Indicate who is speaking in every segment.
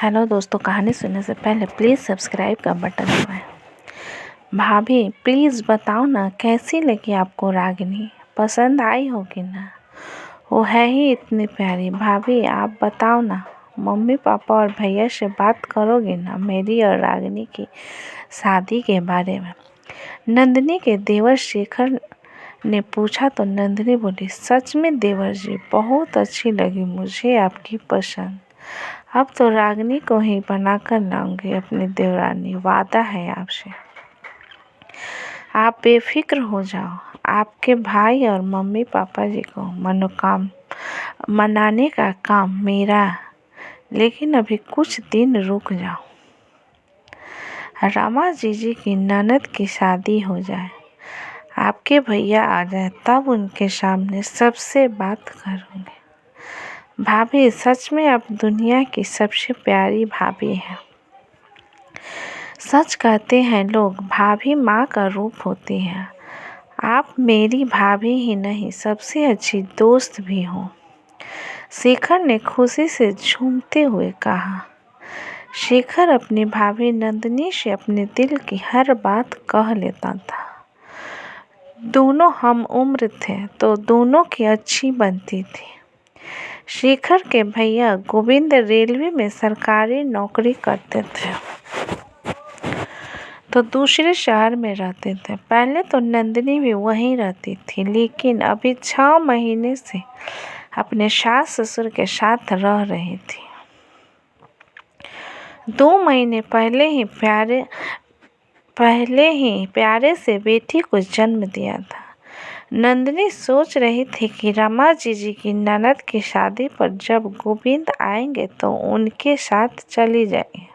Speaker 1: Hello दोस्तों, कहानी सुनने से पहले प्लीज़ सब्सक्राइब का बटन दबाएं। भाभी प्लीज़ बताओ ना, कैसी लगी आपको रागिनी? पसंद आई होगी ना? वो है ही इतनी प्यारी। भाभी आप बताओ ना, मम्मी पापा और भैया से बात करोगे ना मेरी और रागिनी की शादी के बारे में? नंदिनी के देवर शेखर ने पूछा तो नंदिनी बोली, सच में देवर जी, बहुत अच्छी लगी मुझे आपकी पसंद। अब तो रागिनी को ही बनाकर लाऊंगी अपनी देवरानी, वादा है आपसे। आप बेफिक्र हो जाओ, आपके भाई और मम्मी पापा जी को मनाने का काम मेरा, लेकिन अभी कुछ दिन रुक जाओ। रामा जीजी की ननद की शादी हो जाए, आपके भैया आ जाए, तब उनके सामने सबसे बात करूँगी। भाभी सच में आप दुनिया की सबसे प्यारी भाभी हैं। सच कहते हैं लोग, भाभी माँ का रूप होती है। आप मेरी भाभी ही नहीं, सबसे अच्छी दोस्त भी हो। शेखर ने खुशी से झूमते हुए कहा। शेखर अपनी भाभी नंदिनी से अपने दिल की हर बात कह लेता था। दोनों हम उम्र थे तो दोनों की अच्छी बनती थी। शेखर के भैया गोविंद रेलवे में सरकारी नौकरी करते थे तो दूसरे शहर में रहते थे। पहले तो नंदिनी भी वहीं रहती थी, लेकिन अभी 6 महीने से अपने सास ससुर के साथ रह रही थी। 2 महीने पहले ही प्यारे से बेटी को जन्म दिया था। नंदिनी सोच रही थी कि रमा जीजी की ननद की शादी पर जब गोविंद आएंगे तो उनके साथ चली जाए।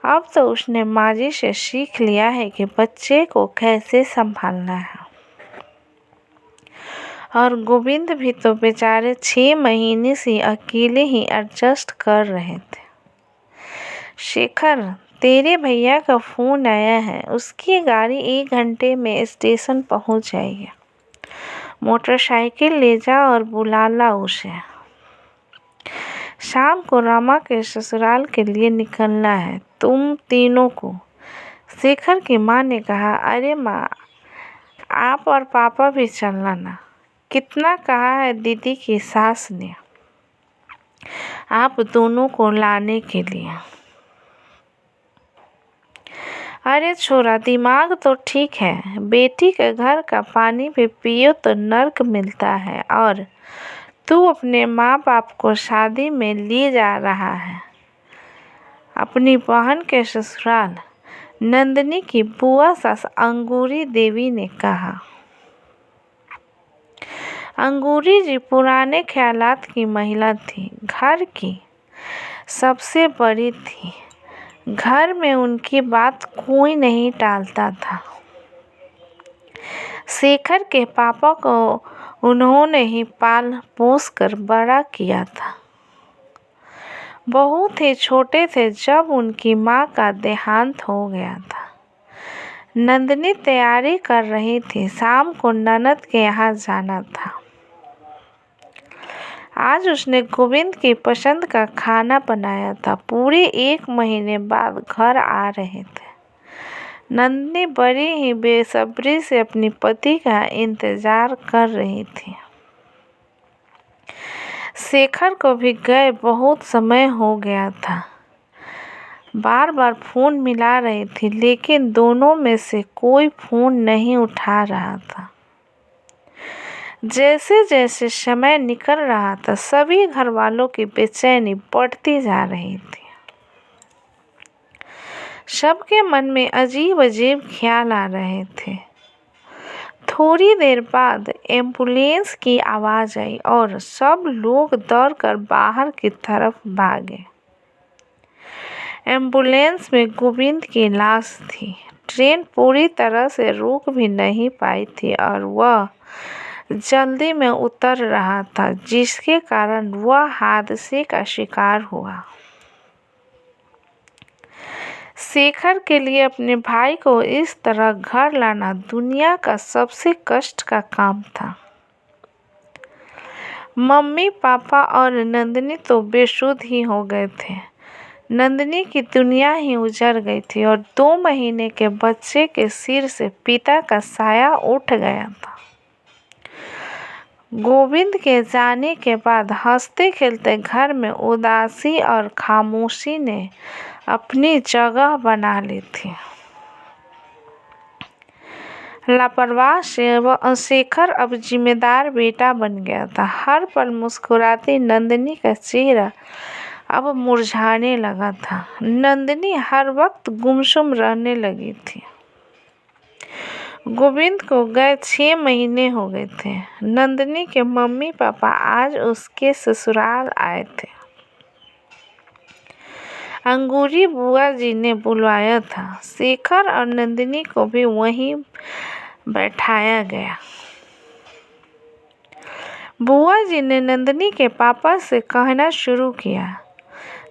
Speaker 1: अब तो उसने माँ जी से सीख लिया है कि बच्चे को कैसे संभालना है। और गोविंद भी तो बेचारे 6 महीने से अकेले ही एडजस्ट कर रहे थे। शेखर, तेरे भैया का फ़ोन आया है, उसकी गाड़ी 1 घंटे में स्टेशन पहुंच जाएगी। मोटरसाइकिल ले जा और बुला ला उसे। शाम को रमा के ससुराल के लिए निकलना है तुम तीनों को। शेखर की माँ ने कहा, अरे माँ, आप और पापा भी चलना ना। कितना कहा है दीदी की सास ने आप दोनों को लाने के लिए। अरे छोरा, दिमाग तो ठीक है, बेटी के घर का पानी भी पियो तो नर्क मिलता है, और तू अपने माँ बाप को शादी में ले जा रहा है अपनी बहन के ससुराल। नंदिनी की बुआ सास अंगूरी देवी ने कहा। अंगूरी जी पुराने ख्यालात की महिला थी, घर की सबसे बड़ी थी। घर में उनकी बात कोई नहीं टालता था। शेखर के पापा को उन्होंने ही पाल पोस कर बड़ा किया था। बहुत ही छोटे थे जब उनकी माँ का देहांत हो गया था। नंदिनी तैयारी कर रही थी, शाम को ननद के यहाँ जाना था। आज उसने गोविंद की पसंद का खाना बनाया था। पूरे 1 महीने बाद घर आ रहे थे। नंदिनी बड़ी ही बेसब्री से अपनी पति का इंतजार कर रही थी। शेखर को भी गए बहुत समय हो गया था। बार बार फोन मिला रही थी, लेकिन दोनों में से कोई फोन नहीं उठा रहा था। जैसे जैसे समय निकल रहा था, सभी घर वालों की बेचैनी बढ़ती जा रही थी। सबके मन में अजीब अजीब ख्याल आ रहे थे। थोड़ी देर बाद एम्बुलेंस की आवाज आई और सब लोग दौड़कर बाहर की तरफ भागे। एम्बुलेंस में गोविंद की लाश थी। ट्रेन पूरी तरह से रुक भी नहीं पाई थी और वह जल्दी में उतर रहा था, जिसके कारण वह हादसे का शिकार हुआ। शेखर के लिए अपने भाई को इस तरह घर लाना दुनिया का सबसे कष्ट का काम था। मम्मी पापा और नंदिनी तो बेसुध ही हो गए थे। नंदिनी की दुनिया ही उजड़ गई थी और 2 महीने के बच्चे के सिर से पिता का साया उठ गया था। गोविंद के जाने के बाद हंसते खेलते घर में उदासी और खामोशी ने अपनी जगह बना ली थी। लापरवाह शेखर अब जिम्मेदार बेटा बन गया था। हर पल मुस्कुराती नंदिनी का चेहरा अब मुरझाने लगा था। नंदिनी हर वक्त गुमसुम रहने लगी थी। गोविंद को गए 6 महीने हो गए थे। नंदिनी के मम्मी पापा आज उसके ससुराल आए थे। अंगूरी बुआ जी ने बुलवाया था। शेखर और नंदिनी को भी वहीं बैठाया गया। बुआ जी ने नंदिनी के पापा से कहना शुरू किया,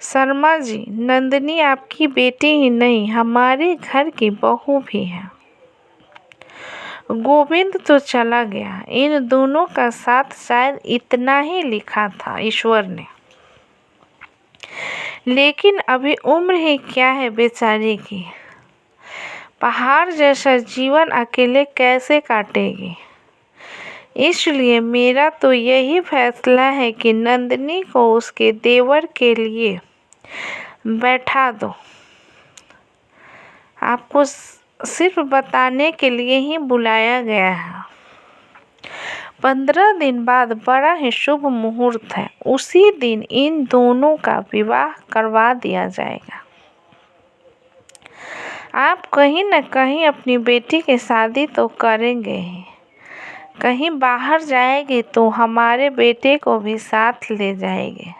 Speaker 1: शर्मा जी, नंदिनी आपकी बेटी ही नहीं, हमारे घर की बहू भी है। गोविंद तो चला गया, इन दोनों का साथ शायद इतना ही लिखा था ईश्वर ने। लेकिन अभी उम्र ही क्या है बेचारी की। पहाड़ जैसा जीवन अकेले कैसे काटेगी। इसलिए मेरा तो यही फैसला है कि नंदिनी को उसके देवर के लिए बैठा दो। आपको सिर्फ बताने के लिए ही बुलाया गया है। 15 दिन बाद बड़ा ही शुभ मुहूर्त है। उसी दिन इन दोनों का विवाह करवा दिया जाएगा। आप कहीं न कहीं अपनी बेटी की शादी तो करेंगे ही। कहीं बाहर जाएगी तो हमारे बेटे को भी साथ ले जाएंगे।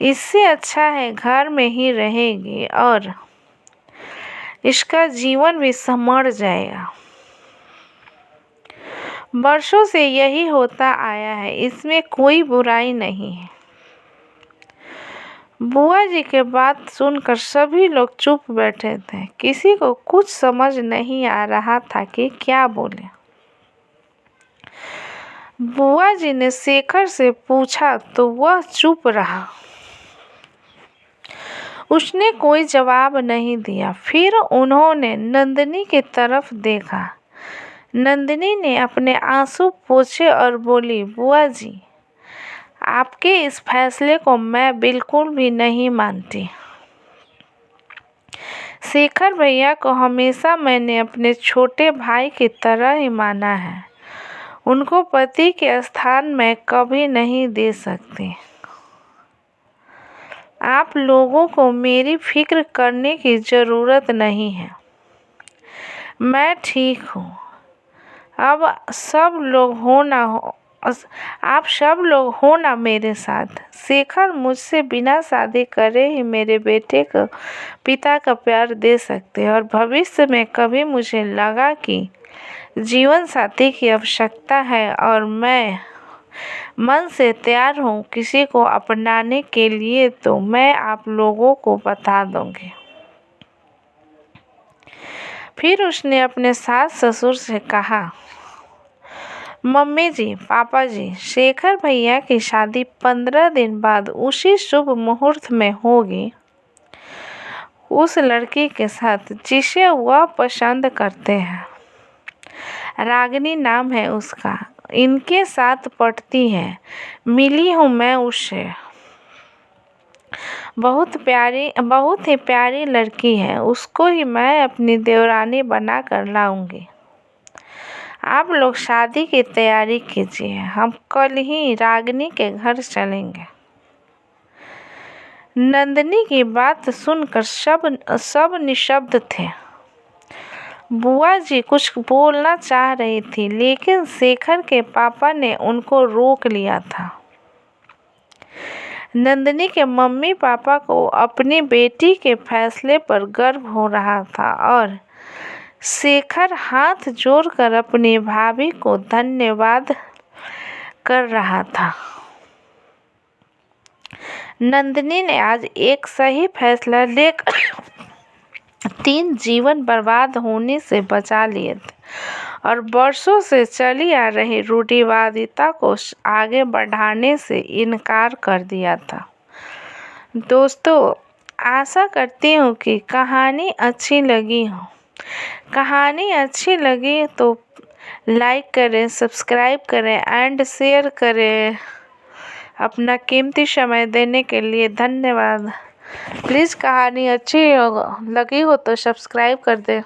Speaker 1: इससे अच्छा है घर में ही रहेगी और इसका जीवन भी संवर जाएगा। वर्षों से यही होता आया है, इसमें कोई बुराई नहीं है। बुआ जी के बात सुनकर सभी लोग चुप बैठे थे। किसी को कुछ समझ नहीं आ रहा था कि क्या बोले। बुआ जी ने शेखर से पूछा तो वह चुप रहा। उसने कोई जवाब नहीं दिया। फिर उन्होंने नंदिनी की तरफ देखा। नंदिनी ने अपने आंसू पोंछे और बोली, बुआ जी, आपके इस फैसले को मैं बिल्कुल भी नहीं मानती। शेखर भैया को हमेशा मैंने अपने छोटे भाई की तरह ही माना है। उनको पति के स्थान में कभी नहीं दे सकती। आप लोगों को मेरी फिक्र करने की ज़रूरत नहीं है। मैं ठीक हूँ। अब सब लोग हो ना हो आप सब लोग हो ना मेरे साथ। शेखर मुझसे बिना शादी करे ही मेरे बेटे को पिता का प्यार दे सकते हैं और भविष्य में कभी मुझे लगा कि जीवन साथी की आवश्यकता है और मैं मन से तैयार हूँ किसी को अपनाने के लिए, तो मैं आप लोगों को बता दूंगी। फिर उसने अपने सास ससुर से कहा, मम्मी जी, पापा जी, शेखर भैया की शादी 15 दिन बाद उसी शुभ मुहूर्त में होगी उस लड़की के साथ जिसे वह पसंद करते हैं। रागिनी नाम है उसका। इनके साथ पटती है। मिली हूँ मैं उससे। बहुत ही प्यारी लड़की है। उसको ही मैं अपनी देवरानी बना कर लाऊंगी। आप लोग शादी की तैयारी कीजिए। हम कल ही रागिनी के घर चलेंगे। नंदिनी की बात सुनकर सब निशब्द थे। बुआ जी कुछ बोलना चाह रही थी, लेकिन शेखर के पापा ने उनको रोक लिया था। नंदिनी के मम्मी पापा को अपनी बेटी के फैसले पर गर्व हो रहा था और शेखर हाथ जोड़कर अपनी भाभी को धन्यवाद कर रहा था। नंदिनी ने आज एक सही फैसला लेकर 3 जीवन बर्बाद होने से बचा लिए थे और बरसों से चली आ रही रूढ़िवादिता को आगे बढ़ाने से इनकार कर दिया था। दोस्तों, आशा करती हूँ कि कहानी अच्छी लगी हो। कहानी अच्छी लगी तो लाइक करें, सब्सक्राइब करें एंड शेयर करें। अपना कीमती समय देने के लिए धन्यवाद। प्लीज़ कहानी अच्छी लगी हो तो सब्सक्राइब कर दें।